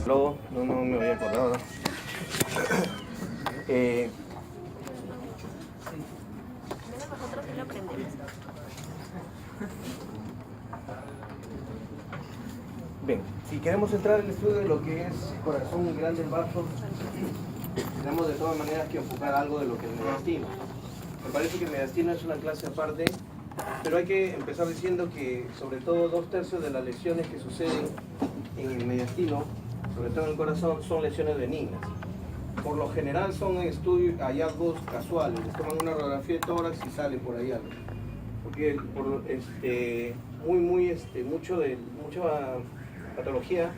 No me había acordado. Nosotros sí lo aprendemos. Bien, si queremos entrar en el estudio de lo que es corazón y grandes vasos, tenemos de todas maneras que enfocar algo de lo que es el mediastino. Me parece que el mediastino es una clase aparte, pero hay que empezar diciendo que sobre todo 2/3 de las lesiones que suceden en el mediastino, sobre todo en el corazón, son lesiones benignas. Por lo general son estudios, hallazgos casuales, les toman una radiografía de tórax y sale por ahí algo. Porque mucha patología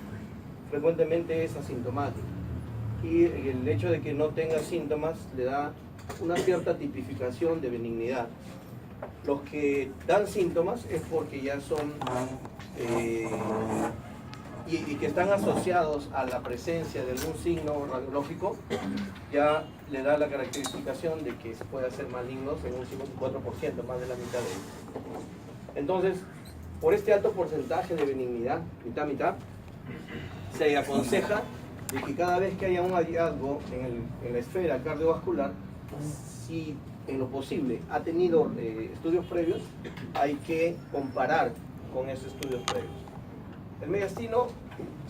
frecuentemente es asintomática. Y el hecho de que no tenga síntomas le da una cierta tipificación de benignidad. Los que dan síntomas es porque ya son y que están asociados a la presencia de algún signo radiológico, ya le da la caracterización de que se puede hacer malignos en un 54%, más de la mitad de ellos. Entonces, por este alto porcentaje de benignidad, mitad, se aconseja de que cada vez que haya un hallazgo en la esfera cardiovascular, si en lo posible ha tenido estudios previos, hay que comparar con esos estudios previos. El mediastino,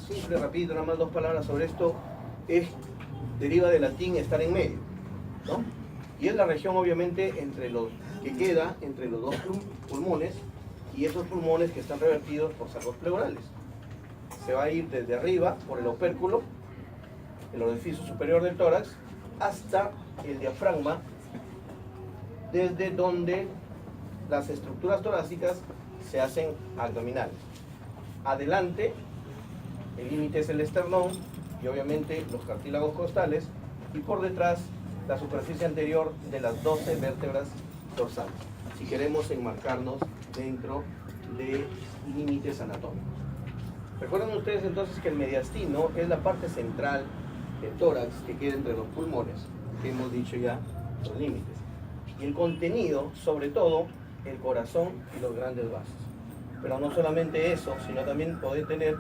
simple, rapidito, nada más 2 palabras sobre esto, deriva del latín estar en medio, ¿no? Y es la región obviamente que queda entre los dos pulmones, y esos pulmones que están revertidos por sacos pleurales. Se va a ir desde arriba por el opérculo, el orificio superior del tórax, hasta el diafragma, desde donde las estructuras torácicas se hacen abdominales. Adelante, el límite es el esternón y obviamente los cartílagos costales, y por detrás la superficie anterior de las 12 vértebras dorsales, si queremos enmarcarnos dentro de límites anatómicos. Recuerden ustedes entonces que el mediastino es la parte central del tórax que queda entre los pulmones, que hemos dicho ya los límites, y el contenido, sobre todo, el corazón y los grandes vasos. Pero no solamente eso, sino también puede tener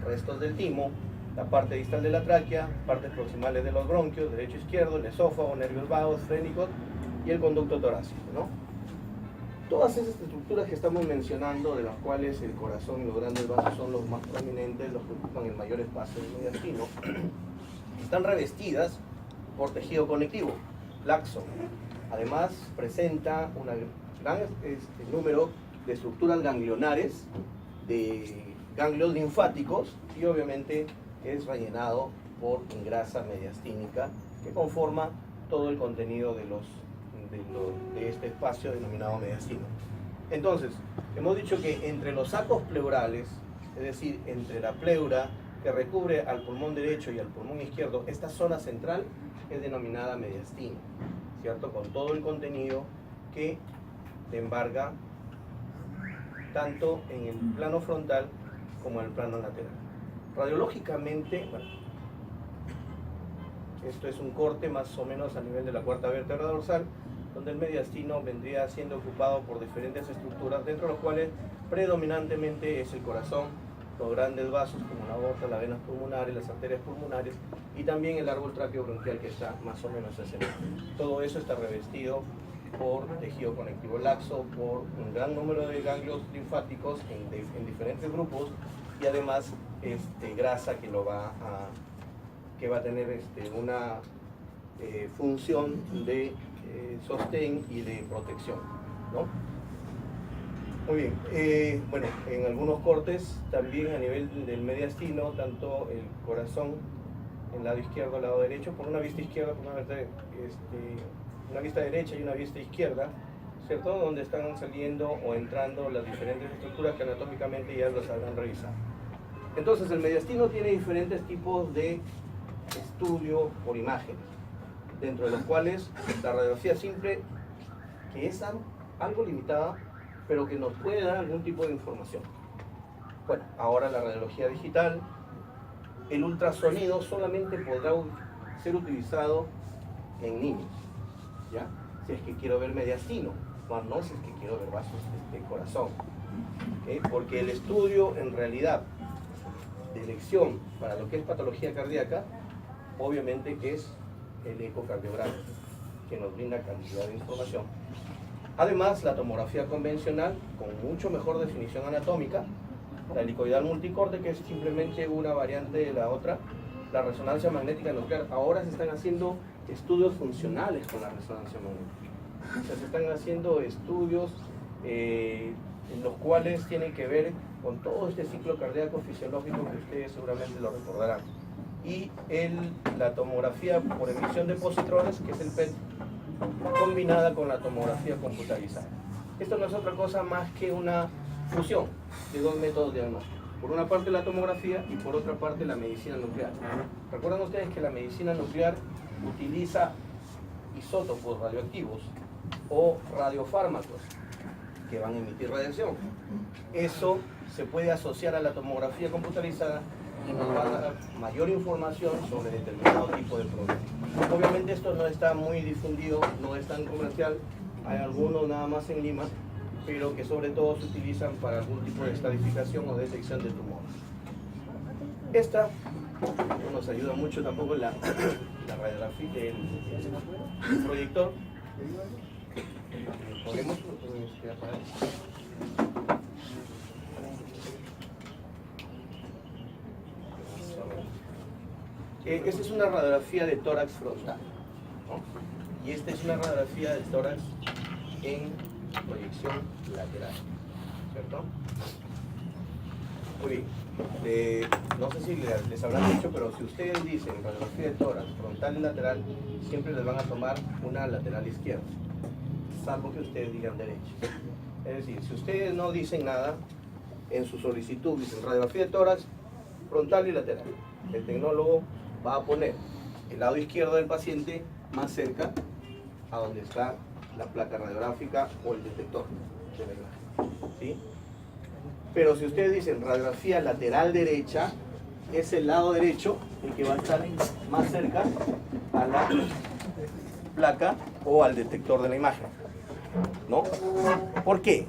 restos del timo, la parte distal de la tráquea, partes proximales de los bronquios, derecho e izquierdo, el esófago, nervios vagos, frénicos y el conducto torácico, ¿no? Todas esas estructuras que estamos mencionando, de las cuales el corazón y los grandes vasos son los más prominentes, los que ocupan el mayor espacio del mediastino, están revestidas por tejido conectivo, laxo. Además, presenta un gran número de estructuras ganglionares, de ganglios linfáticos, y obviamente es rellenado por grasa mediastínica que conforma todo el contenido de este espacio denominado mediastino. Entonces, hemos dicho que entre los sacos pleurales, es decir, entre la pleura que recubre al pulmón derecho y al pulmón izquierdo, esta zona central es denominada mediastino, ¿cierto? Con todo el contenido que le embarga tanto en el plano frontal como en el plano lateral. Radiológicamente, bueno, esto es un corte más o menos a nivel de la cuarta vértebra dorsal, donde el mediastino vendría siendo ocupado por diferentes estructuras, dentro de los cuales predominantemente es el corazón, los grandes vasos como la aorta, las venas pulmonares, las arterias pulmonares, y también el árbol tráqueo-bronquial, que está más o menos ese nivel. Todo eso está revestido por tejido conectivo laxo, por un gran número de ganglios linfáticos en diferentes grupos, y además grasa que va a tener una función de sostén y de protección, ¿no? Muy bien, bueno, en algunos cortes también a nivel del mediastino, tanto el corazón, el lado izquierdo, el lado derecho, por una vista izquierda, por una vista derecha y una vista izquierda, ¿cierto? Donde están saliendo o entrando las diferentes estructuras que anatómicamente ya las habrán revisado. Entonces, el mediastino tiene diferentes tipos de estudio por imágenes, dentro de los cuales la radiografía simple, que es algo limitada, pero que nos puede dar algún tipo de información. Bueno, ahora la radiología digital, el ultrasonido solamente podrá ser utilizado en niños, ¿ya? Si es que quiero ver mediastino, no si es que quiero ver vasos de corazón, ¿okay? Porque el estudio en realidad de elección para lo que es patología cardíaca, obviamente es el ecocardiograma, que nos brinda cantidad de información. Además, la tomografía convencional, con mucho mejor definición anatómica, la helicoidal multicorte, que es simplemente una variante de la otra, la resonancia magnética nuclear. Ahora se están haciendo estudios funcionales con la resonancia magnética. O sea, se están haciendo estudios en los cuales tienen que ver con todo este ciclo cardíaco fisiológico que ustedes seguramente lo recordarán. Y la tomografía por emisión de positrones, que es el PET, combinada con la tomografía computarizada. Esto no es otra cosa más que una fusión de dos métodos de diagnóstico. Por una parte la tomografía y por otra parte la medicina nuclear. ¿Recuerdan ustedes que la medicina nuclear utiliza isótopos radioactivos o radiofármacos que van a emitir radiación? Eso se puede asociar a la tomografía computarizada y nos va a dar mayor información sobre determinado tipo de problema. Obviamente esto no está muy difundido, no es tan comercial, hay algunos nada más en Lima, pero que sobre todo se utilizan para algún tipo de estadificación o detección de tumores. Esta no nos ayuda mucho tampoco la radiografía del proyector. ¿Podemos apagar? Esta es una radiografía de tórax frontal, ¿no? Y esta es una radiografía de tórax en proyección lateral, ¿cierto? Muy bien. No sé si les habrán dicho, pero si ustedes dicen radiografía de tórax frontal y lateral, siempre les van a tomar una lateral izquierda, salvo que ustedes digan derecha. Es decir, si ustedes no dicen nada, en su solicitud dicen radiografía de tórax frontal y lateral, el tecnólogo va a poner el lado izquierdo del paciente más cerca a donde está la placa radiográfica o el detector de la imagen, ¿sí? Pero si ustedes dicen radiografía lateral derecha, es el lado derecho el que va a estar más cerca a la placa o al detector de la imagen, ¿no? ¿Por qué?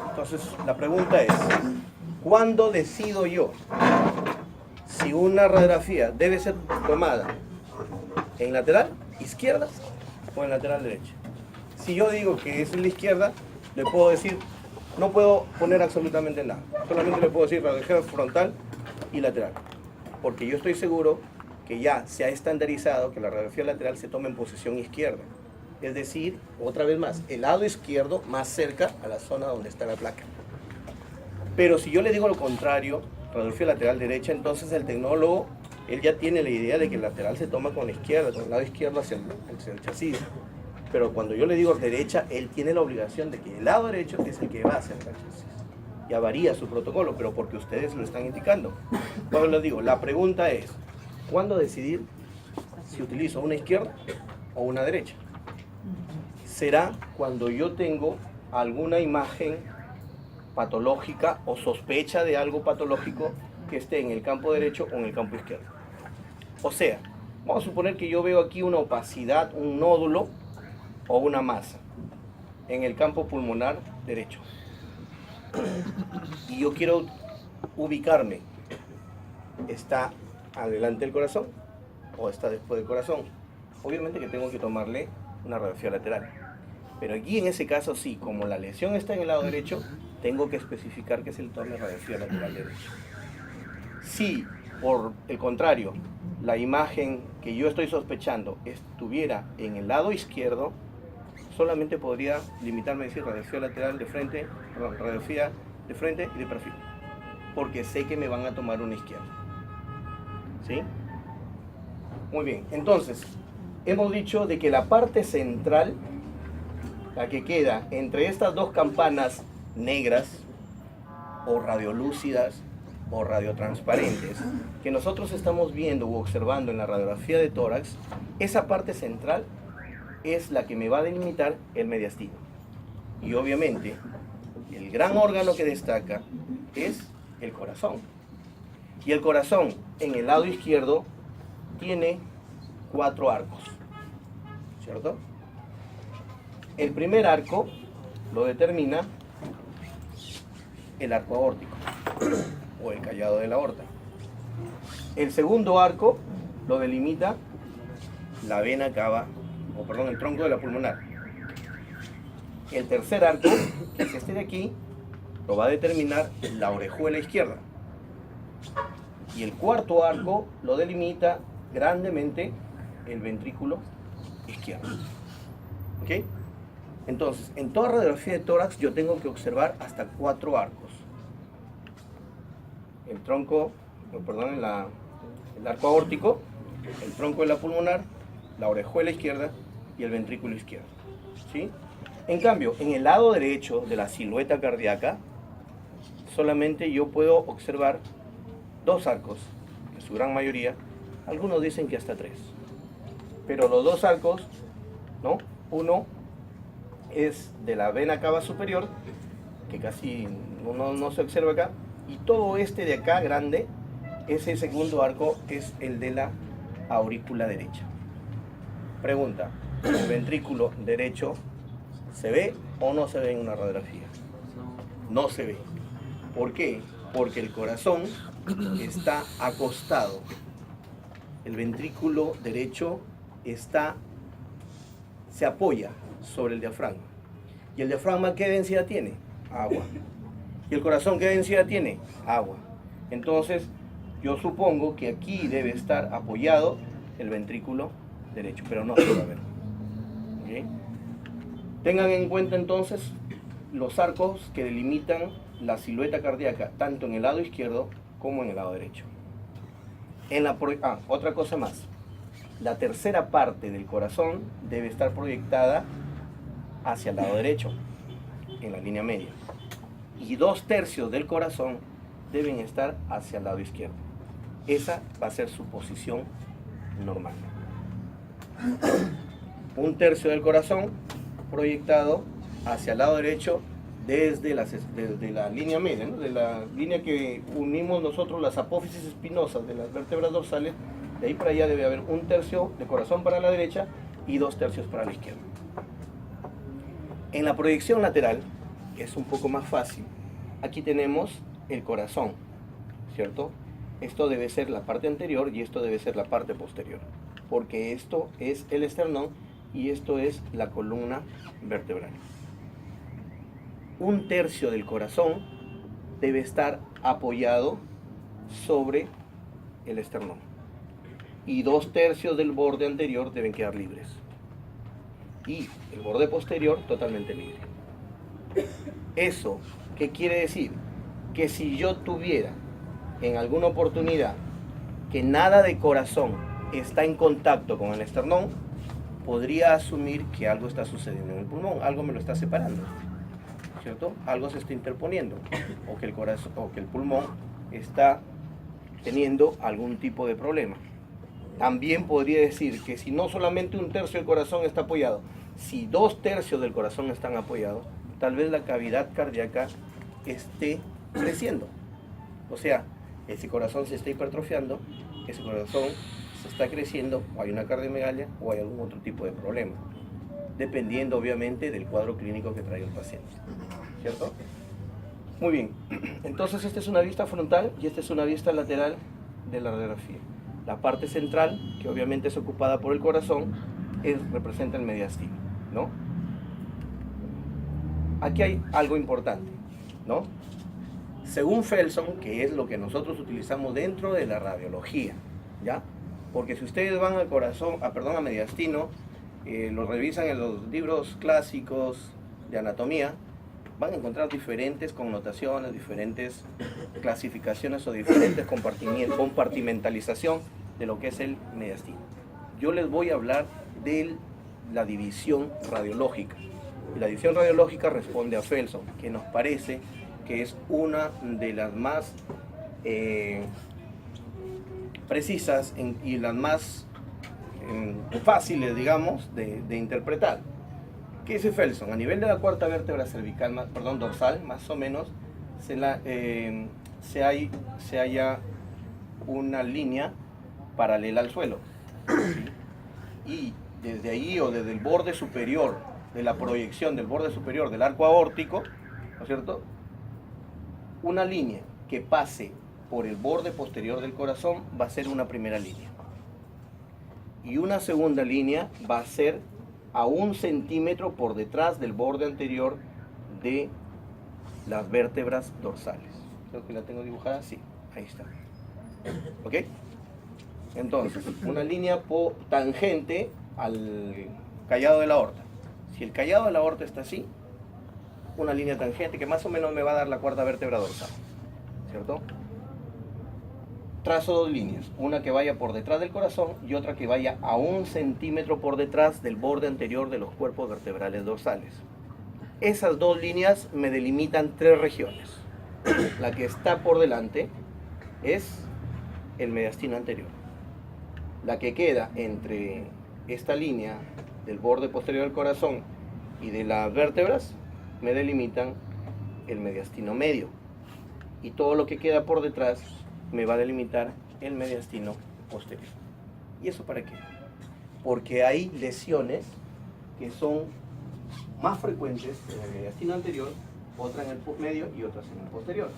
Entonces la pregunta es, ¿cuándo decido yo si una radiografía debe ser tomada en lateral izquierda o en lateral derecha? Si yo digo que es en la izquierda, le puedo decir, no puedo poner absolutamente nada, solamente le puedo decir radiografía frontal y lateral, porque yo estoy seguro que ya se ha estandarizado que la radiografía lateral se toma en posición izquierda, es decir, otra vez más, el lado izquierdo más cerca a la zona donde está la placa. Pero si yo le digo lo contrario, radiografía lateral derecha, entonces el tecnólogo, él ya tiene la idea de que el lateral se toma con la izquierda, con el lado izquierdo hacia el chasis. Pero cuando yo le digo derecha, él tiene la obligación de que el lado derecho es el que va hacia el chasis. Ya varía su protocolo, pero porque ustedes lo están indicando. Cuando les digo, la pregunta es, ¿cuándo decidir si utilizo una izquierda o una derecha? Será cuando yo tengo alguna imagen patológica o sospecha de algo patológico que esté en el campo derecho o en el campo izquierdo. O sea, vamos a suponer que yo veo aquí una opacidad, un nódulo o una masa en el campo pulmonar derecho. Y yo quiero ubicarme, ¿está adelante del corazón o está después del corazón? Obviamente que tengo que tomarle una radiografía lateral. Pero aquí en ese caso sí, como la lesión está en el lado derecho, tengo que especificar que se le tome radiografía lateral derecha. Si, por el contrario, la imagen que yo estoy sospechando estuviera en el lado izquierdo, solamente podría limitarme a decir radiografía lateral de frente, perdón, radiografía de frente y de perfil, porque sé que me van a tomar una izquierda. ¿Sí? Muy bien, entonces, hemos dicho de que la parte central, la que queda entre estas dos campanas negras o radiolúcidas o radiotransparentes que nosotros estamos viendo u observando en la radiografía de tórax, esa parte central es la que me va a delimitar el mediastino. Y obviamente el gran órgano que destaca es el corazón. Y el corazón en el lado izquierdo tiene 4 arcos, ¿cierto? El primer arco lo determina el arco aórtico. o el callado de la aorta. El segundo arco lo delimita la vena cava, el tronco de la pulmonar. El tercer arco, que es este de aquí, lo va a determinar la orejuela izquierda. Y el cuarto arco lo delimita grandemente el ventrículo izquierdo. ¿Ok? Entonces, en toda radiografía de tórax yo tengo que observar hasta 4 arcos. El tronco, el arco aórtico, el tronco de la pulmonar, la orejuela izquierda y el ventrículo izquierdo. ¿Sí? En cambio, en el lado derecho de la silueta cardíaca, solamente yo puedo observar 2 arcos, en su gran mayoría, algunos dicen que hasta 3. Pero los 2 arcos, ¿no? Uno es de la vena cava superior, que casi no se observa acá, y todo este de acá, grande, ese segundo arco es el de la aurícula derecha. Pregunta, ¿el ventrículo derecho se ve o no se ve en una radiografía? No se ve. ¿Por qué? Porque el corazón está acostado. El ventrículo derecho se apoya sobre el diafragma. ¿Y el diafragma qué densidad tiene? Agua. ¿Y el corazón qué densidad tiene? Agua. Entonces, yo supongo que aquí debe estar apoyado el ventrículo derecho, pero no se va a ver. ¿Okay? Tengan en cuenta entonces los arcos que delimitan la silueta cardíaca, tanto en el lado izquierdo como en el lado derecho. Otra cosa más. La tercera parte del corazón debe estar proyectada hacia el lado derecho, en la línea media. Y 2/3 del corazón deben estar hacia el lado izquierdo. Esa va a ser su posición normal. 1/3 del corazón proyectado hacia el lado derecho desde la línea media, ¿no? De la línea que unimos nosotros las apófisis espinosas de las vértebras dorsales. De ahí para allá debe haber 1/3 de corazón para la derecha y 2/3 para la izquierda. En la proyección lateral, que es un poco más fácil, aquí tenemos el corazón, ¿cierto? Esto debe ser la parte anterior y esto debe ser la parte posterior, porque esto es el esternón y esto es la columna vertebral. 1/3 del corazón debe estar apoyado sobre el esternón y 2/3 del borde anterior deben quedar libres y el borde posterior totalmente libre. ¿Eso qué quiere decir? Que si yo tuviera en alguna oportunidad que nada de corazón está en contacto con el esternón, podría asumir que algo está sucediendo en el pulmón, algo me lo está separando, ¿cierto? Algo se está interponiendo, o que el pulmón está teniendo algún tipo de problema. También podría decir que si no solamente 1/3 del corazón está apoyado, si 2/3 del corazón están apoyados, tal vez la cavidad cardíaca esté creciendo. O sea, ese corazón se está hipertrofiando, ese corazón se está creciendo, o hay una cardiomegalia o hay algún otro tipo de problema, dependiendo obviamente del cuadro clínico que traiga el paciente, ¿cierto? Muy bien, entonces esta es una vista frontal y esta es una vista lateral de la radiografía. La parte central, que obviamente es ocupada por el corazón, representa el mediastino, ¿no? Aquí hay algo importante, ¿no? Según Felson, que es lo que nosotros utilizamos dentro de la radiología, ¿ya? Porque si ustedes van a mediastino, lo revisan en los libros clásicos de anatomía, van a encontrar diferentes connotaciones, diferentes clasificaciones o diferentes compartimentalización de lo que es el mediastino. Yo les voy a hablar de la división radiológica. Y la división radiológica responde a Felson, que nos parece que es una de las más precisas y las más fáciles, digamos, de interpretar. ¿Qué dice Felson? A nivel de la cuarta vértebra cervical, dorsal, más o menos, se halla una línea paralela al suelo. ¿Sí? Y desde ahí, o desde el borde superior, de la proyección del borde superior del arco aórtico, ¿no es cierto?, una línea que pase por el borde posterior del corazón va a ser una primera línea. Y una segunda línea va a ser a 1 centímetro por detrás del borde anterior de las vértebras dorsales. Creo que la tengo dibujada, sí, ahí está. ¿Ok? Entonces, una línea tangente al callado de la aorta. Si el callado de la aorta está así, una línea tangente que más o menos me va a dar la cuarta vértebra dorsal, ¿cierto? Trazo dos líneas, una que vaya por detrás del corazón y otra que vaya a 1 centímetro por detrás del borde anterior de los cuerpos vertebrales dorsales. Esas dos líneas me delimitan 3 regiones. La que está por delante es el mediastino anterior. La que queda entre esta línea del borde posterior del corazón y de las vértebras me delimitan el mediastino medio. Y todo lo que queda por detrás me va a delimitar el mediastino posterior. ¿Y eso para qué? Porque hay lesiones que son más frecuentes en el mediastino anterior, otras en el medio y otras en el posterior.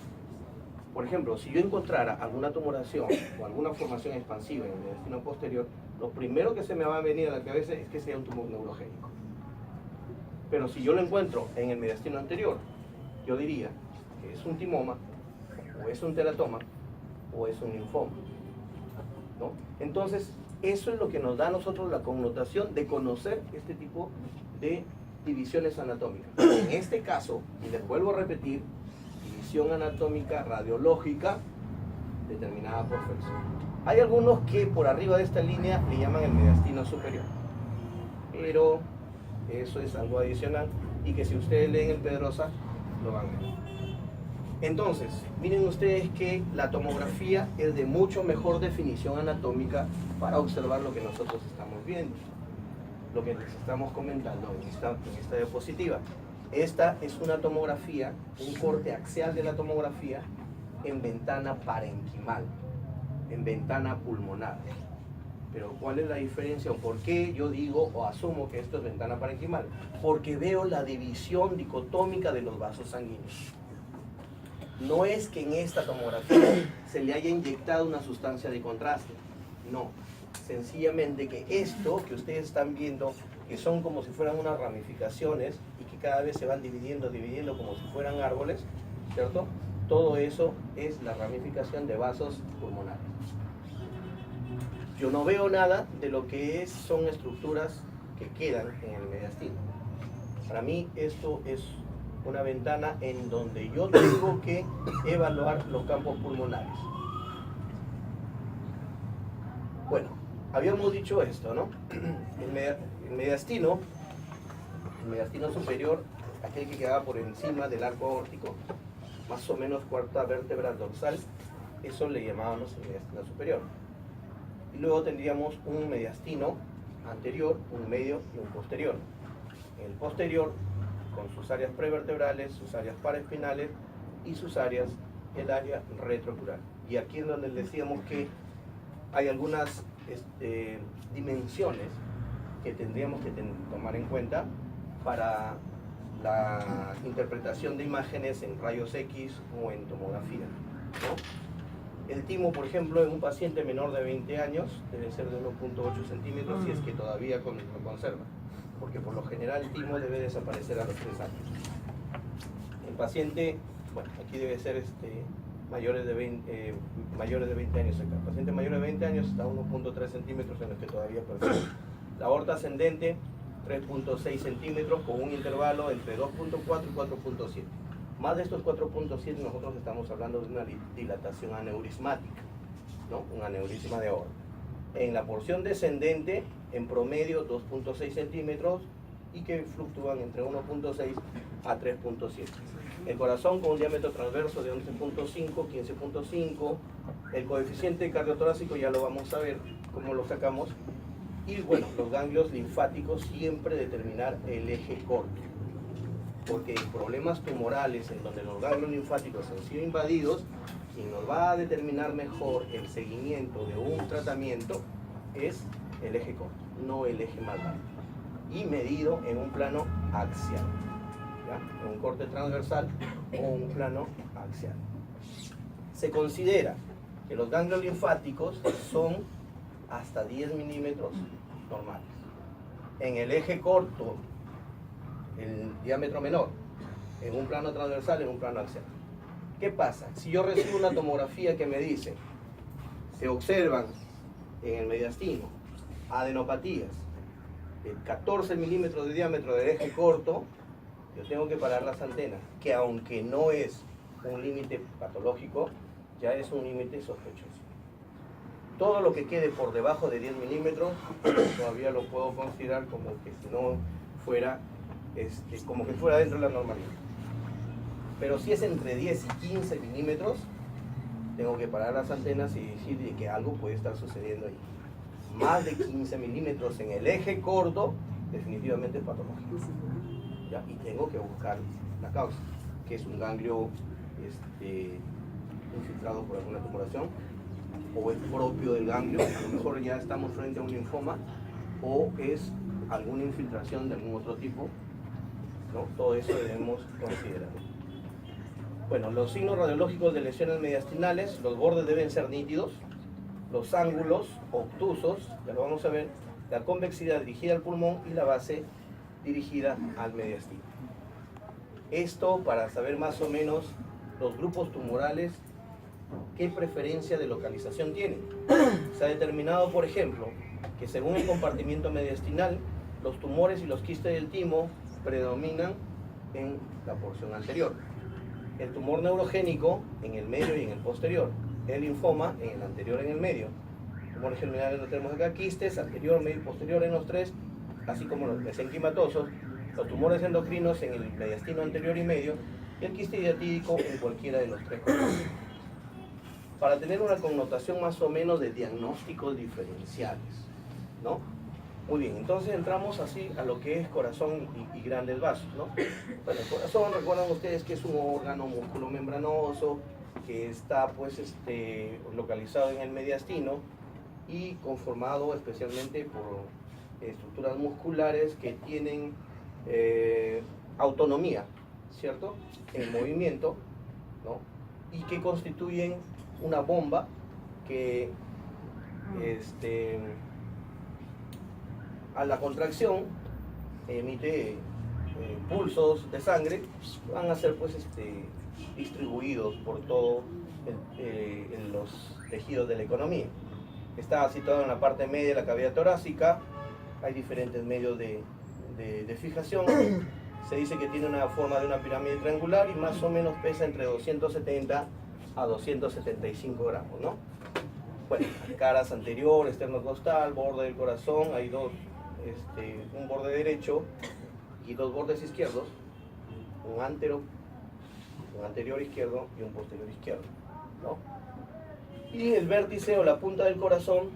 Por ejemplo, si yo encontrara alguna tumoración o alguna formación expansiva en el mediastino posterior, lo primero que se me va a venir a la cabeza es que sea un tumor neurogénico. Pero si yo lo encuentro en el mediastino anterior, yo diría que es un timoma, o es un teratoma, o es un linfoma, ¿no? Entonces, eso es lo que nos da a nosotros la connotación de conocer este tipo de divisiones anatómicas. En este caso, y les vuelvo a repetir, división anatómica radiológica determinada por Felsen. Hay algunos que por arriba de esta línea le llaman el mediastino superior, pero eso es algo adicional y que si ustedes leen el Pedrosa lo van a ver. Entonces, miren ustedes que la tomografía es de mucho mejor definición anatómica para observar lo que nosotros estamos viendo, lo que les estamos comentando en esta diapositiva. Esta es una tomografía, un corte axial de la tomografía en ventana parenquimal, en ventana pulmonar. Pero ¿cuál es la diferencia o por qué yo digo o asumo que esto es ventana parenquimal? Porque veo la división dicotómica de los vasos sanguíneos. No es que en esta tomografía se le haya inyectado una sustancia de contraste, no. Sencillamente que esto que ustedes están viendo, que son como si fueran unas ramificaciones y que cada vez se van dividiendo como si fueran árboles, ¿cierto? Todo eso es la ramificación de vasos pulmonares. Yo no veo nada de lo que son estructuras que quedan en el mediastino. Para mí esto es una ventana en donde yo tengo que evaluar los campos pulmonares. Bueno, habíamos dicho esto, ¿no? El mediastino superior, aquel que quedaba por encima del arco aórtico, más o menos cuarta vértebra dorsal, eso le llamábamos el mediastino superior. Y luego tendríamos un mediastino anterior, un medio y un posterior. El posterior con sus áreas prevertebrales, sus áreas paraespinales y sus áreas, el área retrocrural. Y aquí es donde decíamos que hay algunas dimensiones que tendríamos que tomar en cuenta para la interpretación de imágenes en rayos X o en tomografía, ¿no? El timo, por ejemplo, en un paciente menor de 20 años debe ser de 1.8 centímetros si es que todavía lo conserva, porque por lo general el timo debe desaparecer a los 3 años. El paciente, bueno, aquí debe ser mayores de 20 años acá. El paciente mayor de 20 años está a 1.3 centímetros en los que todavía percibe. La aorta ascendente, 3.6 centímetros con un intervalo entre 2.4 y 4.7. Más de estos 4.7 nosotros estamos hablando de una dilatación aneurismática, ¿no? Un aneurisma de aorta. En la porción descendente, en promedio 2.6 centímetros y que fluctúan entre 1.6 a 3.7. El corazón con un diámetro transverso de 11.5, 15.5. El coeficiente cardiotorácico ya lo vamos a ver cómo lo sacamos. Y bueno, los ganglios linfáticos siempre determinar el eje corto. Porque en problemas tumorales en donde los ganglios linfáticos han sido invadidos, quien nos va a determinar mejor el seguimiento de un tratamiento es el eje corto, no el eje más largo. Y medido en un plano axial, ¿ya? En un corte transversal o un plano axial. Se considera que los ganglios linfáticos son hasta 10 milímetros normales. En el eje corto, el diámetro menor, en un plano transversal, en un plano axial. ¿Qué pasa? Si yo recibo una tomografía que me dice, se observan en el mediastino adenopatías de 14 milímetros de diámetro del eje corto, yo tengo que parar las antenas, que aunque no es un límite patológico, ya es un límite sospechoso. Todo lo que quede por debajo de 10 milímetros todavía lo puedo considerar como que si no fuera, como que fuera dentro de la normalidad. Pero si es entre 10 y 15 milímetros, tengo que parar las antenas y decir que algo puede estar sucediendo ahí. Más de 15 milímetros en el eje corto, definitivamente es patológico. ¿Ya? Y tengo que buscar la causa, que es un ganglio infiltrado por alguna tumoración, o es propio del ganglio, a lo mejor ya estamos frente a un linfoma, o es alguna infiltración de algún otro tipo, ¿no? Todo eso debemos considerar. Bueno, los signos radiológicos de lesiones mediastinales, los bordes deben ser nítidos, los ángulos obtusos, ya lo vamos a ver, la convexidad dirigida al pulmón y la base dirigida al mediastino. Esto para saber más o menos los grupos tumorales, qué preferencia de localización tienen. Se ha determinado, por ejemplo, que según el compartimiento mediastinal, los tumores y los quistes del timo predominan en la porción anterior. El tumor neurogénico en el medio y en el posterior. El linfoma en el anterior y en el medio. Tumores germinales lo tenemos acá, quistes, anterior, medio y posterior en los tres, así como los mesenquimatosos, los tumores endocrinos en el mediastino anterior y medio, y el quiste hiatídico en cualquiera de los tres colores. Para tener una connotación más o menos de diagnósticos diferenciales, ¿no? Muy bien, entonces entramos así a lo que es corazón y grandes vasos, ¿no? Bueno, el corazón, recuerdan ustedes que es un órgano musculomembranoso que está pues localizado en el mediastino y conformado especialmente por estructuras musculares que tienen autonomía, ¿cierto? En el movimiento, ¿no? Y que constituyen una bomba que a la contracción emite pulsos de sangre, van a ser pues distribuidos por todo en los tejidos de la economía. Está situado en la parte media de la cavidad torácica, hay diferentes medios de fijación. Se dice que tiene una forma de una pirámide triangular y más o menos pesa entre 270 a 275 gramos, ¿no? Bueno, caras anterior, esternocostal, borde del corazón, hay dos, un borde derecho y dos bordes izquierdos, un anterior izquierdo y un posterior izquierdo, ¿no? Y el vértice o la punta del corazón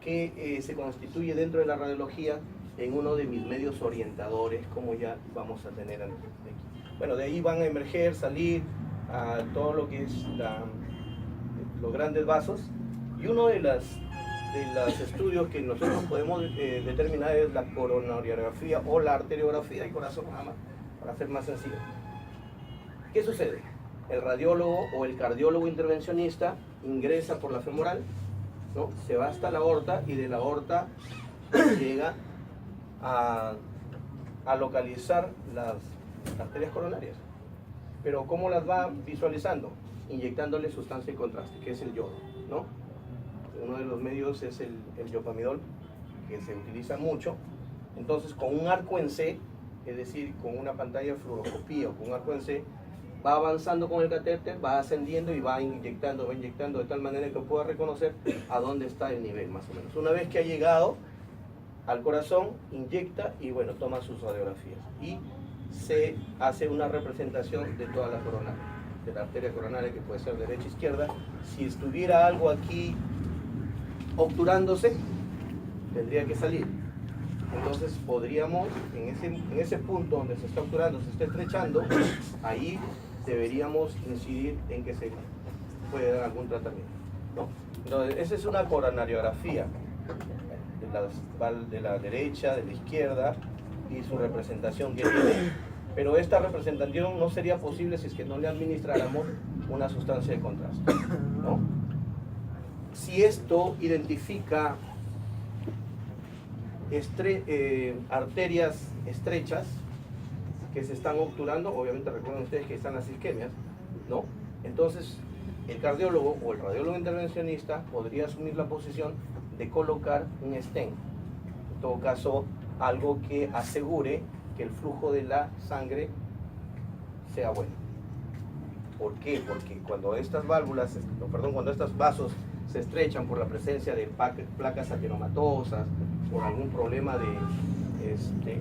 que se constituye dentro de la radiología en uno de mis medios orientadores, como ya vamos a tener aquí. Bueno, de ahí van a emerger, salir a todo lo que es los grandes vasos, y uno de los estudios que nosotros podemos determinar es la coronariografía o la arteriografía del corazón, nada más, para ser más sencillo. ¿Qué sucede? El radiólogo o el cardiólogo intervencionista ingresa por la femoral, ¿no? Se va hasta la aorta y de la aorta llega a localizar las arterias coronarias. Pero ¿cómo las va visualizando? Inyectándole sustancia de contraste, que es el yodo, ¿no? Uno de los medios es el yopamidol, que se utiliza mucho. Entonces, con un arco en C, es decir, con una pantalla de fluoroscopía o con un arco en C, va avanzando con el catéter, va ascendiendo y va inyectando de tal manera que pueda reconocer a dónde está el nivel, más o menos. Una vez que ha llegado al corazón, inyecta y bueno, toma sus radiografías. Y se hace una representación de toda la coronaria, de la arteria coronaria, que puede ser derecha, izquierda. Si estuviera algo aquí obturándose, tendría que salir. Entonces podríamos, en ese punto donde se está obturando, se está estrechando, ahí deberíamos incidir en que se puede dar algún tratamiento, ¿no? Entonces, esa es una coronariografía de la derecha, de la izquierda y su representación que tiene. Pero esta representación no sería posible si es que no le administráramos una sustancia de contraste, ¿no? Si esto identifica arterias estrechas que se están obturando, obviamente recuerden ustedes que están las isquemias, ¿no? Entonces el cardiólogo o el radiólogo intervencionista podría asumir la posición de colocar un stent, en todo caso algo que asegure que el flujo de la sangre sea bueno. ¿Por qué? Porque cuando estas válvulas, cuando estos vasos se estrechan por la presencia de placas ateromatosas, por algún problema de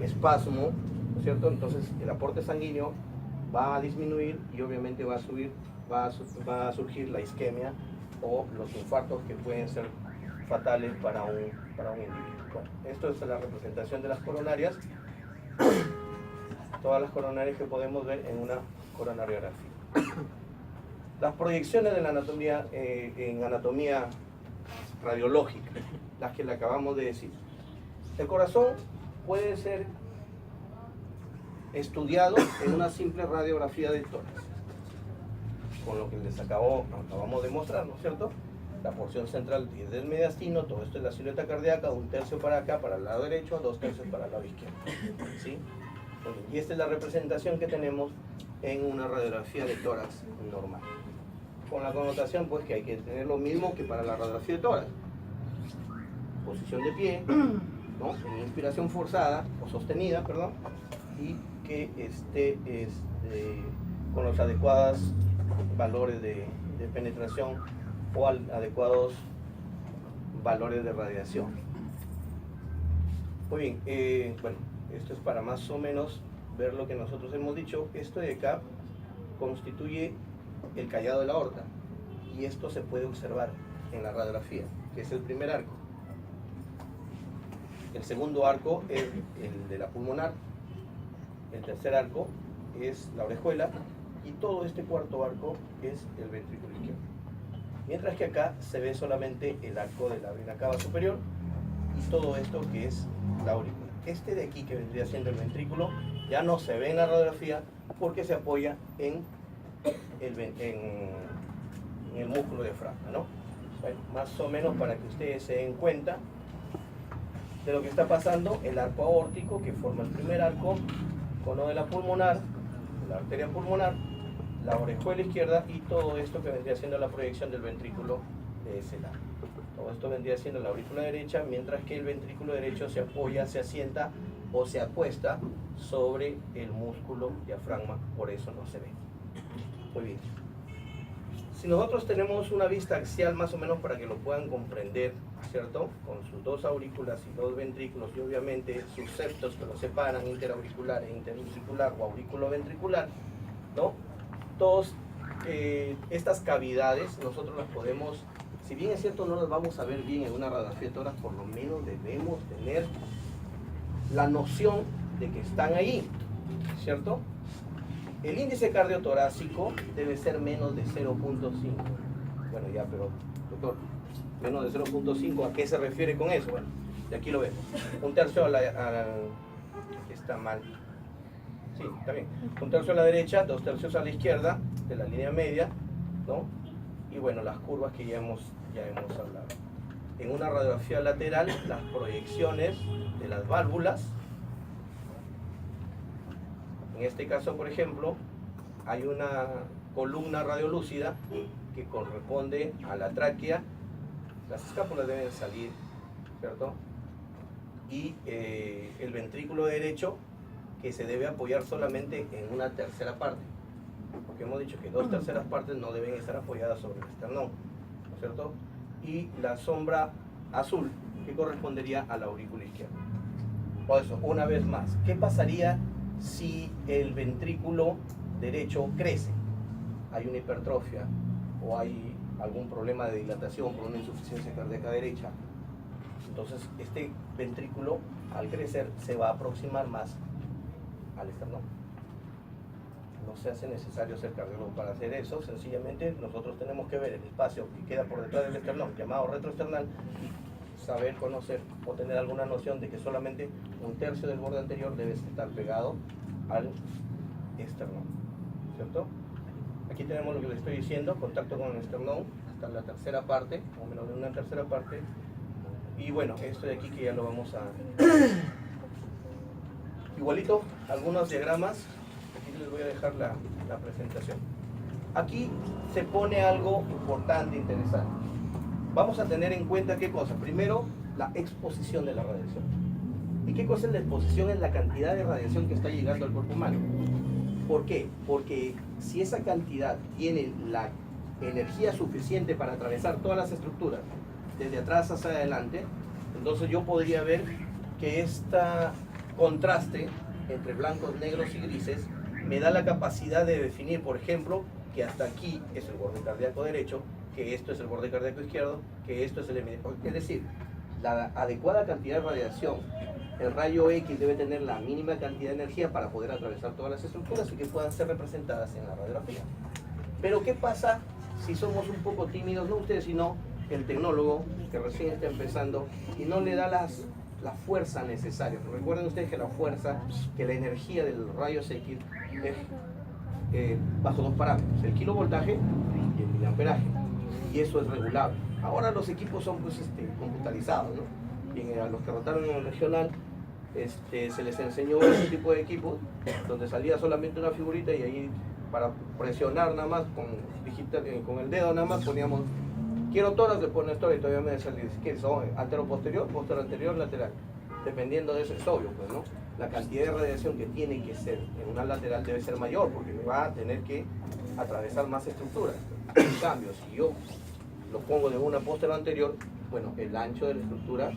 espasmo, ¿no es cierto? Entonces el aporte sanguíneo va a disminuir y obviamente va a surgir la isquemia o los infartos que pueden ser fatales para un individuo. Bueno, esto es la representación de las coronarias, todas las coronarias que podemos ver en una coronariografía. Las proyecciones de la anatomía, en anatomía radiológica, las que le acabamos de decir. El corazón puede ser estudiado en una simple radiografía de tórax, con lo que les acabamos de mostrar, ¿no es cierto? La porción central es del mediastino, todo esto es la silueta cardíaca, 1/3 para acá, para el lado derecho, 2/3 para el lado izquierdo, ¿sí? Y esta es la representación que tenemos en una radiografía de tórax normal, con la connotación pues que hay que tener lo mismo que para la radiografía de tórax: posición de pie, ¿no? En inspiración forzada o sostenida, perdón, y que esté con los adecuados valores de penetración o adecuados valores de radiación. Muy bien, bueno, esto es para más o menos ver lo que nosotros hemos dicho. Esto de acá constituye el callado de la aorta y esto se puede observar en la radiografía, que es el primer arco. El segundo arco es el de la pulmonar, el tercer arco es la orejuela y todo este cuarto arco es el ventrículo izquierdo. Mientras que acá se ve solamente el arco de la vena cava superior y todo esto que es la aurícula. Este de aquí, que vendría siendo el ventrículo, ya no se ve en la radiografía porque se apoya en el músculo diafragma, ¿no? Bueno, más o menos para que ustedes se den cuenta de lo que está pasando. El arco aórtico, que forma el primer arco, cono de la pulmonar, la arteria pulmonar, la orejuela izquierda y todo esto que vendría siendo la proyección del ventrículo de ese lado. Todo esto vendría siendo la aurícula derecha, mientras que el ventrículo derecho se apoya, se asienta o se acuesta sobre el músculo diafragma, por eso no se ve. Muy bien. Si nosotros tenemos una vista axial más o menos para que lo puedan comprender, ¿cierto? Con sus dos aurículas y dos ventrículos y obviamente sus septos que los separan, interauricular e interventricular o auriculoventricular, ¿no? Todas estas cavidades nosotros las podemos, si bien es cierto no las vamos a ver bien en una radiografía de tórax, por lo menos debemos tener la noción de que están ahí, ¿cierto? El índice cardiotorácico debe ser menos de 0.5. Bueno, ya, pero doctor, menos de 0.5, ¿a qué se refiere con eso? Bueno, de aquí lo vemos. 1/3 está mal. Sí, está bien. 1/3 a la derecha, 2/3 a la izquierda de la línea media, ¿no? Y bueno, las curvas que ya hemos hablado. En una radiografía lateral, las proyecciones de las válvulas. En este caso, por ejemplo, hay una columna radiolúcida que corresponde a la tráquea. Las escápulas deben salir, ¿cierto? Y el ventrículo derecho, que se debe apoyar solamente en una tercera parte, porque hemos dicho que 2/3 partes no deben estar apoyadas sobre el esternón, ¿no es cierto? Y la sombra azul, que correspondería a la aurícula izquierda. Por eso, una vez más, ¿qué pasaría si el ventrículo derecho crece? Hay una hipertrofia o hay algún problema de dilatación por una insuficiencia cardíaca derecha. Entonces este ventrículo al crecer se va a aproximar más al esternón. No se hace necesario ser cardiólogo para hacer eso, sencillamente nosotros tenemos que ver el espacio que queda por detrás del esternón, llamado retroesternal, y saber, conocer o tener alguna noción de que solamente 1/3 del borde anterior debe estar pegado al esternón, ¿cierto? Aquí tenemos lo que les estoy diciendo, contacto con el esternón, hasta la tercera parte, o menos de una tercera parte. Y bueno, esto de aquí que ya lo vamos a... Igualito, algunos diagramas, aquí les voy a dejar la presentación. Aquí se pone algo importante, interesante. Vamos a tener en cuenta qué cosa. Primero, la exposición de la radiación. ¿Y qué cosa es la exposición? Es la cantidad de radiación que está llegando al cuerpo humano. ¿Por qué? Porque si esa cantidad tiene la energía suficiente para atravesar todas las estructuras, desde atrás hacia adelante, entonces yo podría ver que este contraste entre blancos, negros y grises me da la capacidad de definir, por ejemplo, que hasta aquí es el borde cardíaco derecho, que esto es el borde cardíaco izquierdo, que esto es el hemisferio. Es decir, la adecuada cantidad de radiación, el rayo X debe tener la mínima cantidad de energía para poder atravesar todas las estructuras y que puedan ser representadas en la radiografía. Pero ¿qué pasa si somos un poco tímidos? No ustedes, sino el tecnólogo que recién está empezando y no le da la fuerza necesaria. Recuerden ustedes que la fuerza, que la energía del rayos X es bajo dos parámetros, el kilovoltaje y el miliamperaje, y eso es regulable. Ahora los equipos son pues, computarizados, ¿no? Y a los que rotaron en el regional se les enseñó ese tipo de equipos donde salía solamente una figurita y ahí para presionar nada más con el dedo nada más poníamos quiero tórax, le pones tórax y todavía me decía ¿qué son? Antero posterior, lateral, dependiendo de eso es obvio pues, ¿no? La cantidad de radiación que tiene que ser en una lateral debe ser mayor porque me va a tener que atravesar más estructuras. En cambio, si yo lo pongo de una posterior anterior, bueno, el ancho de la estructura,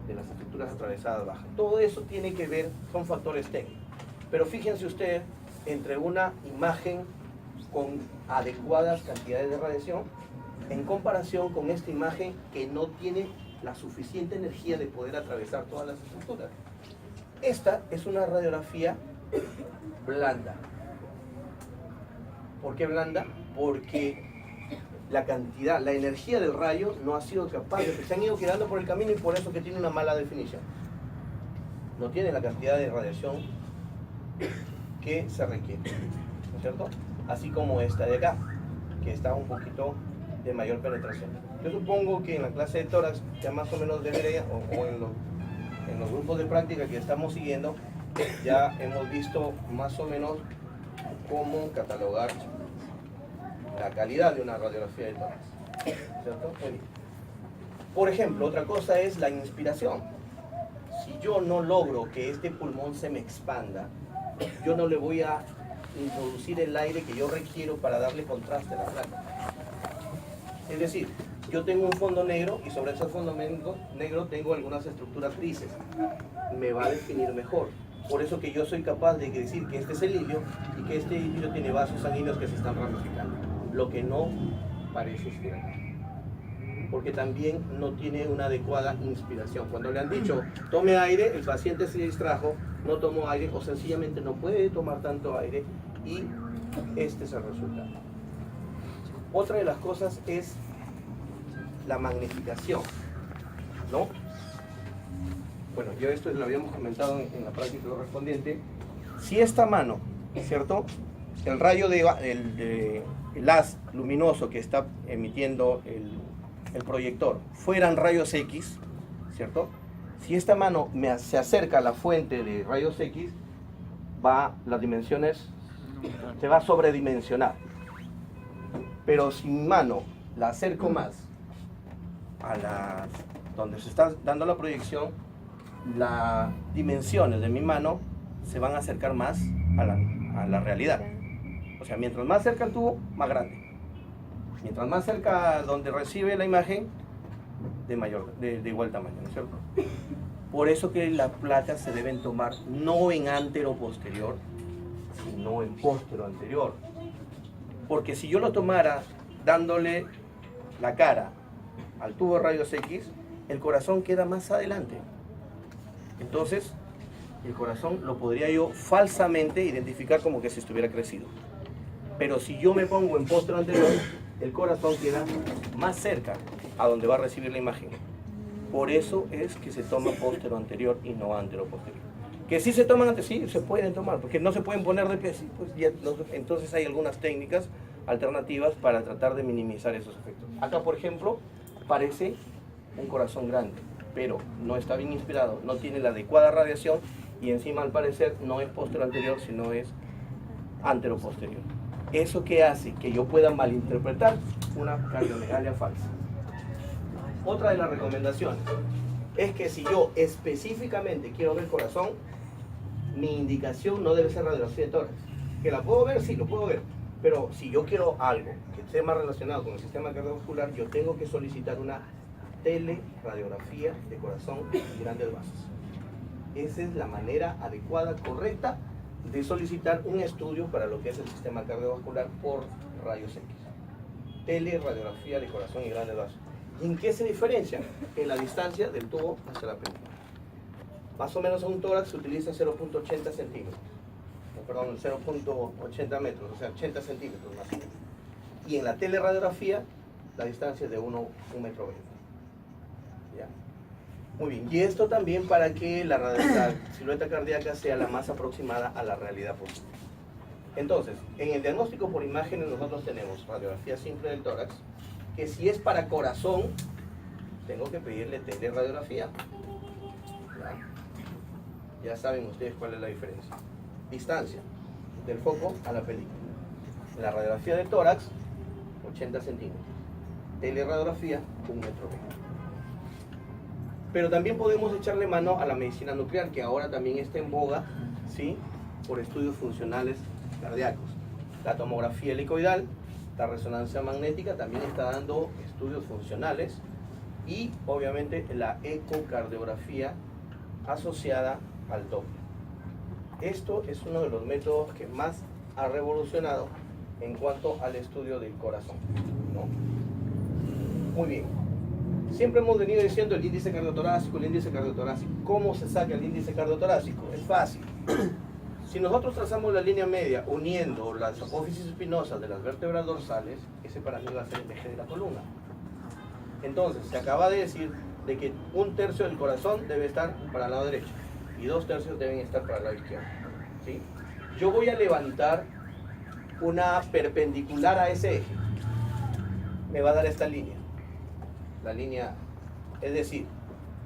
de las estructuras atravesadas baja. Todo eso tiene que ver, son factores técnicos. Pero fíjense ustedes, entre una imagen con adecuadas cantidades de radiación, en comparación con esta imagen que no tiene la suficiente energía de poder atravesar todas las estructuras. Esta es una radiografía blanda. ¿Por qué blanda? Porque la cantidad, la energía del rayo no ha sido capaz de... Se han ido quedando por el camino y por eso que tiene una mala definición. No tiene la cantidad de radiación que se requiere, ¿no es cierto? Así como esta de acá, que está un poquito de mayor penetración. Yo supongo que en la clase de tórax ya más o menos debería, o en los grupos de práctica que estamos siguiendo, ya hemos visto más o menos cómo catalogar la calidad de una radiografía de tórax, ¿cierto? Por ejemplo, otra cosa es la inspiración. Si yo no logro que este pulmón se me expanda, yo no le voy a introducir el aire que yo requiero para darle contraste a la placa. Es decir, yo tengo un fondo negro y sobre ese fondo negro tengo algunas estructuras grises. Me va a definir mejor. Por eso que yo soy capaz de decir que este es el hilio y que este hilio tiene vasos sanguíneos que se están ramificando. Lo que no parece ser acá. Porque también no tiene una adecuada inspiración. Cuando le han dicho, tome aire, el paciente se distrajo, no tomó aire o sencillamente no puede tomar tanto aire y este es el resultado. Otra de las cosas es la magnificación, ¿no? Bueno, yo esto lo habíamos comentado en la práctica correspondiente. Si esta mano, ¿cierto? El rayo el haz luminoso que está emitiendo el proyector fueran rayos X, ¿cierto? Si esta mano se acerca a la fuente de rayos X, las dimensiones se va a sobredimensionar. Pero si mi mano la acerco más a donde se está dando la proyección, las dimensiones de mi mano se van a acercar más a la realidad. O sea, mientras más cerca el tubo, más grande. Mientras más cerca donde recibe la imagen, de igual tamaño, ¿no es cierto? Por eso que las placas se deben tomar no en antero-posterior, sino en postero-anterior. Porque si yo lo tomara dándole la cara al tubo de rayos X, el corazón queda más adelante. Entonces, el corazón lo podría yo falsamente identificar como que si estuviera crecido. Pero si yo me pongo en postero anterior, el corazón queda más cerca a donde va a recibir la imagen. Por eso es que se toma postero anterior y no antero posterior. Que sí se toman antes, sí, se pueden tomar, porque no se pueden poner de pie, sí, pues ya, entonces hay algunas técnicas, alternativas para tratar de minimizar esos efectos. Acá, por ejemplo, parece un corazón grande, pero no está bien inspirado, no tiene la adecuada radiación y encima al parecer no es posterior anterior, sino es antero-posterior. ¿Eso qué hace? Que yo pueda malinterpretar una cardiomegalia falsa. Otra de las recomendaciones es que si yo específicamente quiero ver corazón, mi indicación no debe ser radiografía de tórax. ¿Que la puedo ver? Sí, lo puedo ver. Pero si yo quiero algo que esté más relacionado con el sistema cardiovascular, yo tengo que solicitar una teleradiografía de corazón y grandes vasos. Esa es la manera adecuada, correcta, de solicitar un estudio para lo que es el sistema cardiovascular por rayos X. Teleradiografía de corazón y grandes vasos. ¿Y en qué se diferencia? En la distancia del tubo hacia la apéndice. Más o menos en un tórax se utiliza 0.80 centímetros. Perdón, 0.80 metros, o sea, 80 centímetros más o menos. Y en la teleradiografía, la distancia es de 1,20 metros. ¿Ya? Muy bien, y esto también para que la silueta cardíaca sea la más aproximada a la realidad posible. Entonces, en el diagnóstico por imágenes nosotros tenemos radiografía simple del tórax, que si es para corazón, tengo que pedirle teleradiografía. Ya saben ustedes cuál es la diferencia. Distancia del foco a la película. La radiografía de tórax, 80 centímetros. Teleradiografía, 1,20 metros. Pero también podemos echarle mano a la medicina nuclear, que ahora también está en boga, ¿sí? Por estudios funcionales cardíacos. La tomografía helicoidal, la resonancia magnética también está dando estudios funcionales y obviamente la ecocardiografía asociada al Doppler. Esto es uno de los métodos que más ha revolucionado en cuanto al estudio del corazón, ¿no? Muy bien. Siempre hemos venido diciendo el índice cardiotorácico, el índice cardiotorácico. ¿Cómo se saca el índice cardiotorácico? Es fácil. Si nosotros trazamos la línea media uniendo las apófisis espinosas de las vértebras dorsales, ese para mí va a ser el eje de la columna. Entonces, se acaba de decir de que 1/3 del corazón debe estar para el lado derecho y 2/3 deben estar para el lado izquierdo, ¿sí? Yo voy a levantar una perpendicular a ese eje. Me va a dar esta línea. La línea, es decir,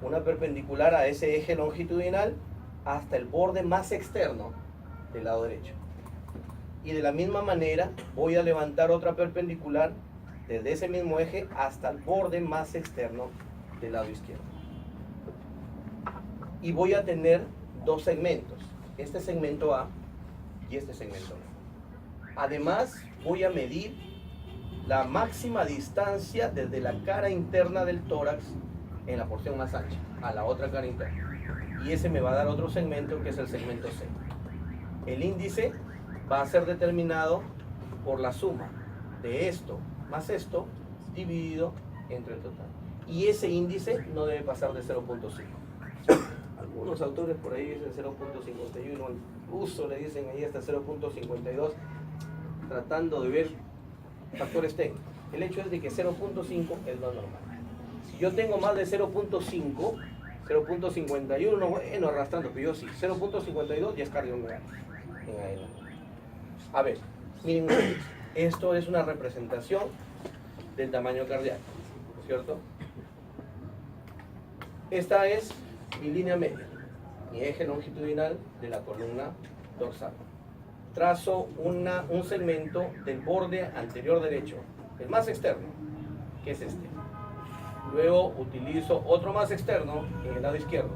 una perpendicular a ese eje longitudinal hasta el borde más externo del lado derecho. Y de la misma manera voy a levantar otra perpendicular desde ese mismo eje hasta el borde más externo del lado izquierdo. Y voy a tener dos segmentos, este segmento A y este segmento B. Además voy a medir la máxima distancia desde la cara interna del tórax en la porción más ancha a la otra cara interna. Y ese me va a dar otro segmento que es el segmento C. El índice va a ser determinado por la suma de esto más esto dividido entre el total. Y ese índice no debe pasar de 0.5. Algunos autores por ahí dicen 0.51, incluso le dicen ahí hasta 0.52, tratando de ver factores técnicos. El hecho es de que 0.5 es lo normal. Si yo tengo más de 0.5, 0.51, bueno, arrastrando, pero yo sí, 0.52 ya es cardiomegalia. A ver, miren ustedes, esto es una representación del tamaño cardíaco, ¿cierto? Esta es mi línea media, mi eje longitudinal de la columna dorsal. Trazo un segmento del borde anterior derecho, el más externo, que es este. Luego utilizo otro más externo en el lado izquierdo,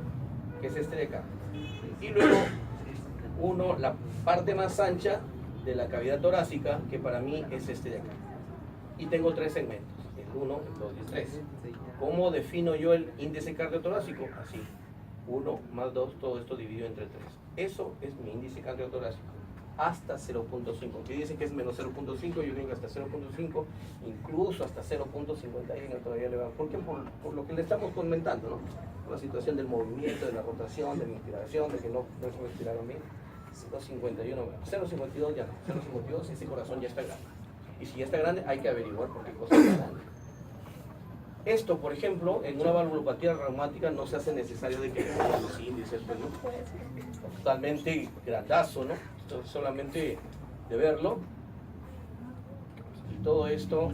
que es este de acá. Y luego la parte más ancha de la cavidad torácica, que para mí es este de acá. Y tengo tres segmentos, el 1, el 2 y el 3. ¿Cómo defino yo el índice cardiotorácico? Así, 1 más 2, todo esto dividido entre 3. Eso es mi índice cardiotorácico, hasta 0.5. Que dicen que es menos 0.5, yo creo que hasta 0.5, incluso hasta 0.51 todavía le va. ¿Por qué? Por lo que le estamos comentando, ¿no? Por la situación del movimiento, de la rotación, de la inspiración, de que no se respiraron bien. 0.51, 0.52 ya no, 0.52 ese corazón ya está grande. Y si ya está grande hay que averiguar por qué cosa está grande. Esto, por ejemplo, en una valvulopatía reumática no se hace necesario de que veamos los índices, pues, ¿no? Totalmente grandazo, ¿no? Entonces, solamente de verlo, todo esto,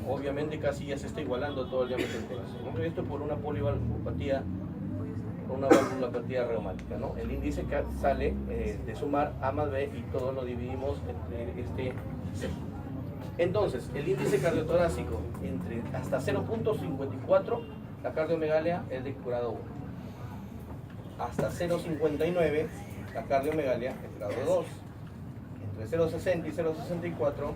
obviamente casi ya se está igualando todo el diámetro del corazón, ¿no? Esto por una polivalvulopatía, por una valvulopatía reumática, ¿no? El índice que sale de sumar A más B y todo lo dividimos entre este C. Entonces, el índice cardiotorácico hasta 0.54, la cardiomegalia es de grado 1. Hasta 0.59, la cardiomegalia es grado 2. Entre 0.60 y 0.64,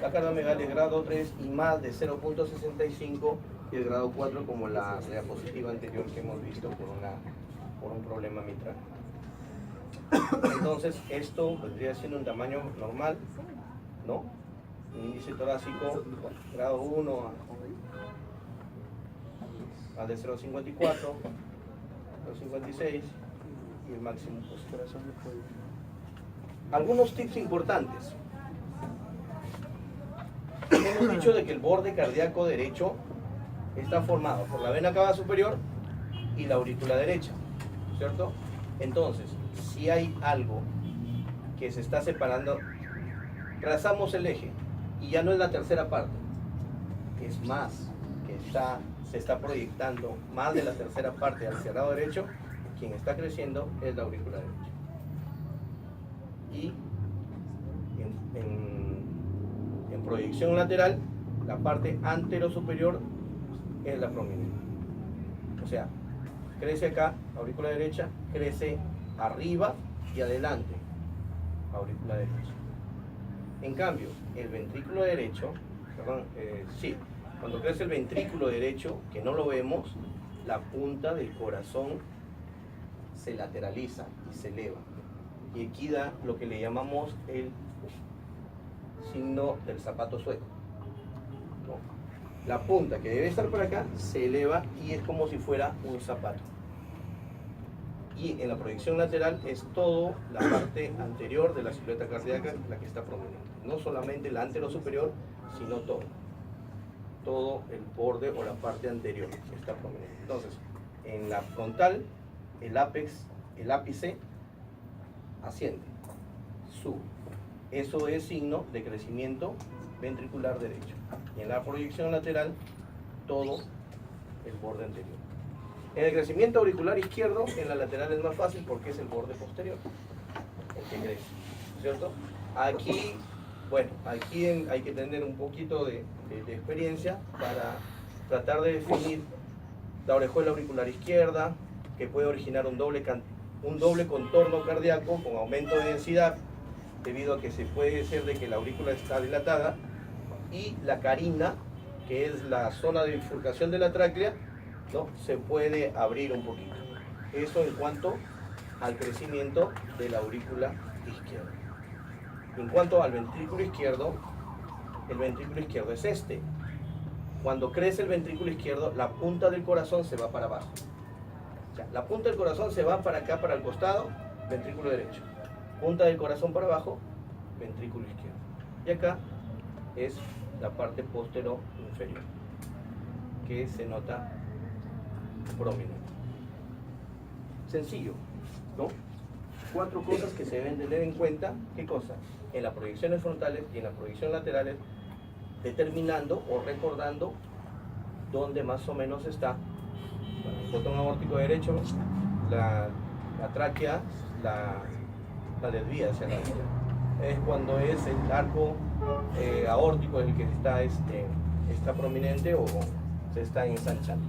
la cardiomegalia es grado 3 y más de 0.65 y el grado 4 como la diapositiva anterior que hemos visto por un problema mitral. Entonces, esto vendría siendo un tamaño normal, ¿no? Un índice torácico grado 1 a de 0.54, 0.56 y el máximo corazón. Algunos tips importantes. Hemos dicho de que el borde cardíaco derecho está formado por la vena cava superior y la aurícula derecha, ¿cierto? Entonces, si hay algo que se está separando, trazamos el eje y ya no es la tercera parte, es más, que se está proyectando más de la tercera parte hacia el lado derecho. Quien está creciendo es la aurícula derecha. Y en proyección lateral, la parte antero superior es la prominente. O sea, crece acá, aurícula derecha, crece arriba y adelante, aurícula derecha. En cambio, el ventrículo derecho, cuando crece el ventrículo derecho, que no lo vemos, la punta del corazón se lateraliza y se eleva. Y aquí da lo que le llamamos el signo del zapato sueco, ¿no? La punta que debe estar por acá se eleva y es como si fuera un zapato. Y en la proyección lateral es todo la parte anterior de la silueta cardíaca la que está prominente. No solamente la antero superior, sino todo el borde o la parte anterior está prominente. Entonces, en la frontal, el ápice asciende, sube. Eso es signo de crecimiento ventricular derecho. Y en la proyección lateral, todo el borde anterior. En el crecimiento auricular izquierdo, en la lateral es más fácil porque es el borde posterior el que crece, ¿cierto? Aquí, bueno, aquí hay que tener un poquito de experiencia para tratar de definir la orejuela auricular izquierda, que puede originar un doble contorno cardíaco con aumento de densidad, debido a que se puede ser de que la aurícula está dilatada, y la carina, que es la zona de bifurcación de la tráquea, ¿no? Se puede abrir un poquito. Eso en cuanto al crecimiento de la aurícula izquierda. En cuanto al ventrículo izquierdo, el ventrículo izquierdo es este. Cuando crece el ventrículo izquierdo, la punta del corazón se va para abajo. O sea, la punta del corazón se va para acá, para el costado, ventrículo derecho. Punta del corazón para abajo, ventrículo izquierdo. Y acá es la parte postero inferior, que se nota prominente. Sencillo, ¿no? 4 cosas que se deben tener en cuenta. ¿Qué cosa? En las proyecciones frontales y en las proyecciones laterales, determinando o recordando dónde más o menos está el botón aórtico derecho, la tráquea, la desvía hacia la derecha. Es cuando es el arco aórtico el que está prominente o se está ensanchando,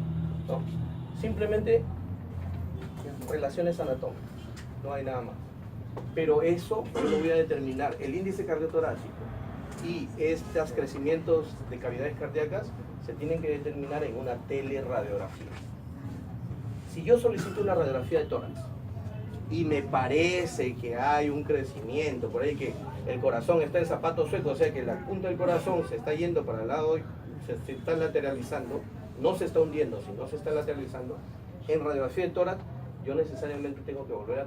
¿no? Simplemente relaciones anatómicas, no hay nada más. Pero eso yo lo voy a determinar. El índice cardiotorácico y estos crecimientos de cavidades cardíacas se tienen que determinar en una teleradiografía. Si yo solicito una radiografía de tórax y me parece que hay un crecimiento, por ahí que el corazón está en zapato sueco, o sea que la punta del corazón se está yendo para el lado, se está lateralizando, no se está hundiendo, sino se está lateralizando, en radiografía de tórax yo necesariamente tengo que volver a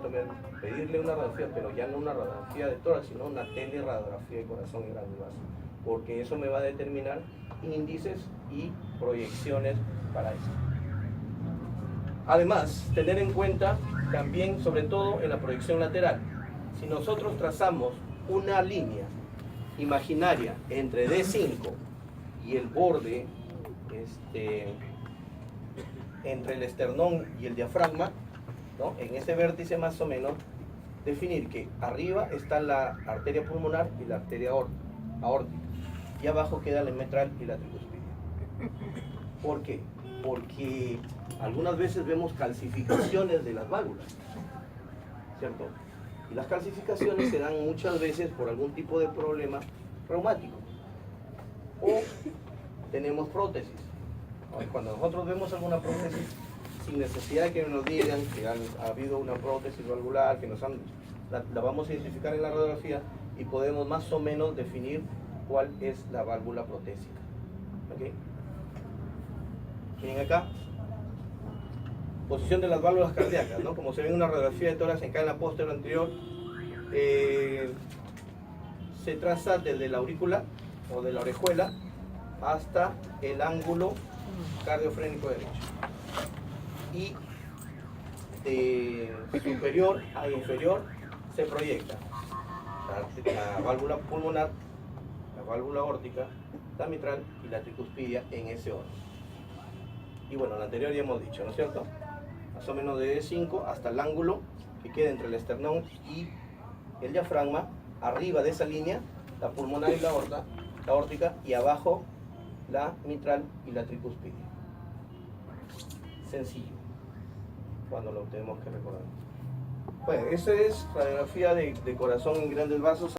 pedirle una radiografía, pero ya no una radiografía de tórax, sino una teleradiografía de corazón y granulosa, porque eso me va a determinar índices y proyecciones para eso. Además, tener en cuenta también, sobre todo en la proyección lateral, si nosotros trazamos una línea imaginaria entre D5 y el borde, entre el esternón y el diafragma, ¿no? En ese vértice más o menos, definir que arriba está la arteria pulmonar y la arteria aórtica, y abajo queda la mitral y la tricuspidia. ¿Por qué? Porque algunas veces vemos calcificaciones de las válvulas, ¿cierto? Y las calcificaciones se dan muchas veces por algún tipo de problema reumático. O tenemos prótesis. Cuando nosotros vemos alguna prótesis, sin necesidad de que nos digan que ha habido una prótesis valvular, que la vamos a identificar en la radiografía y podemos más o menos definir cuál es la válvula protésica. ¿Okay? Miren acá, posición de las válvulas cardíacas, ¿no? Como se ve en una radiografía de tórax en cadena posterior anterior, se traza desde la aurícula o de la orejuela hasta el ángulo cardiofrénico derecho, y de superior a inferior se proyecta la válvula pulmonar, la válvula aórtica, la mitral y la tricuspidia en ese orden. Y bueno, lo anterior ya hemos dicho, ¿no es cierto? Más o menos de D5 hasta el ángulo que queda entre el esternón y el diafragma, arriba de esa línea la pulmonar y la aórtica, y abajo la mitral y la tricuspidia. Sencillo, cuando lo tenemos que recordar. Bueno, esa es radiografía de corazón en grandes vasos.